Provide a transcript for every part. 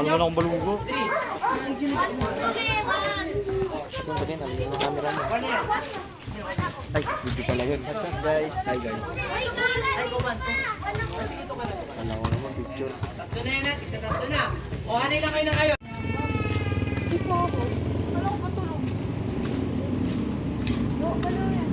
Ano na akong balugo? Ito ba din? Ano yung camera mo? Ay, video pala yun. What's up guys? Hi guys. Alam ko naman picture. Tatlo na yan, tatlo na. O, ano lang kayo na kayo? Isa ako. Wala ko patulog. No, wala yan.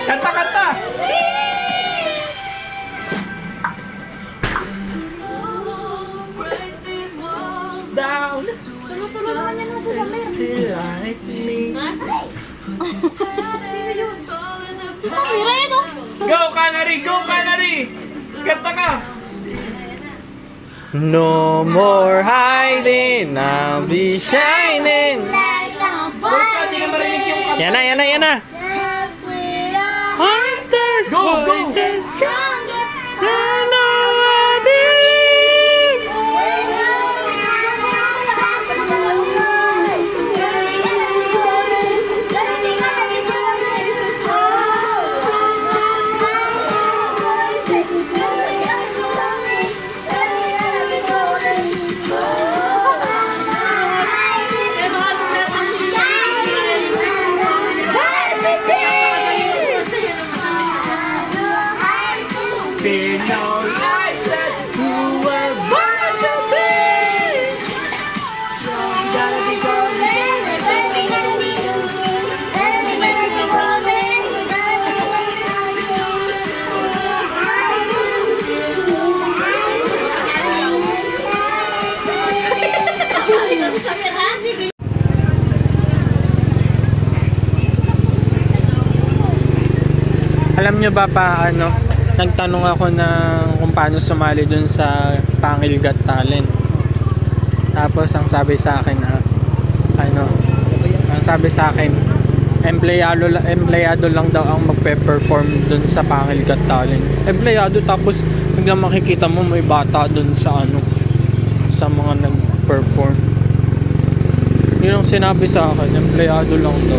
Kanta, kanta! Down! Tulog-tulog naman yan sa lamir. Sa mira yan o. Go, Canary! Go, Canary! Kanta ka! No more hiding, I'll be shining. Basta, di na marinig yung kanta. Yan na, yan na, yan na. Go, go! Pinoy eyes, that's who we're born to be. Gotta be golden. Alam nyo ba paano? Nagtanong ako ng kung paano sumali dun sa Pangil Got Talent. Tapos ang sabi sa akin ang sabi sa akin, empleyado lang daw ang magpe-perform dun sa Pangil Got Talent. Empleyado, tapos biglang makikita mo may bata dun sa sa mga nag-perform. Yun ang sinabi sa akin, empleyado lang daw.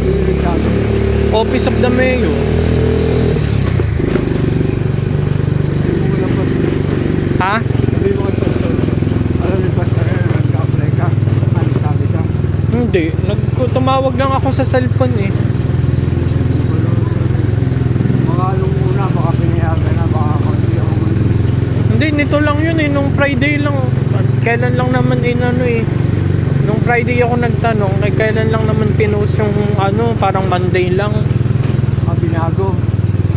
Office of the Mayor. Ha? Hindi, tumawag lang ako sa cellphone eh. Hindi, nito lang yun eh, nung Friday lang. Kailan lang naman nung Friday ako nagtanong, kailan lang naman pinost yung parang Monday lang. Binago.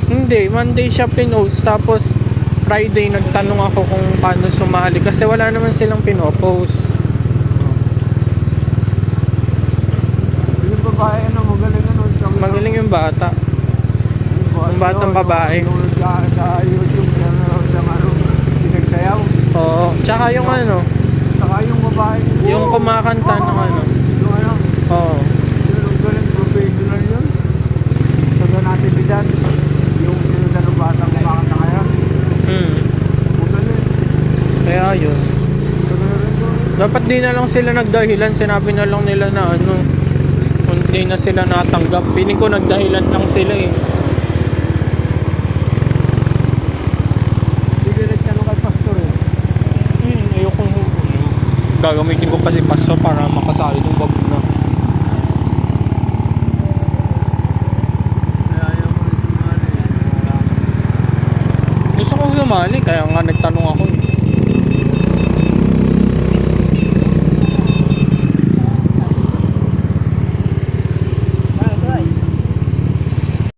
Hindi, Monday siya pinost, tapos Friday nagtanong ako kung paano sumali kasi wala naman silang pinopost. Yung babae magaling Magaling yung bata. Yung batang babae. Sa YouTube pinagsayaw. Oo. Tsaka yung Saka yung babae. yung kumakanta ng Yung Oo. yung galing professional yun. Sa natividad. Yung sinudan ng batang kumakanta ngayon. Magaling. Kaya yun. Dapat di na lang sila nagdahilan. Sinabi na lang nila na kung di na sila natanggap. Piling ko nagdahilan lang sila eh. Hindi ka nagtanong kay pastor eh. Ayokong gagamitin ko kasi paso para makasali ng bag na. Ayaw mo rin sumali. Gusto kong sumali kaya nga nagtanong ako eh.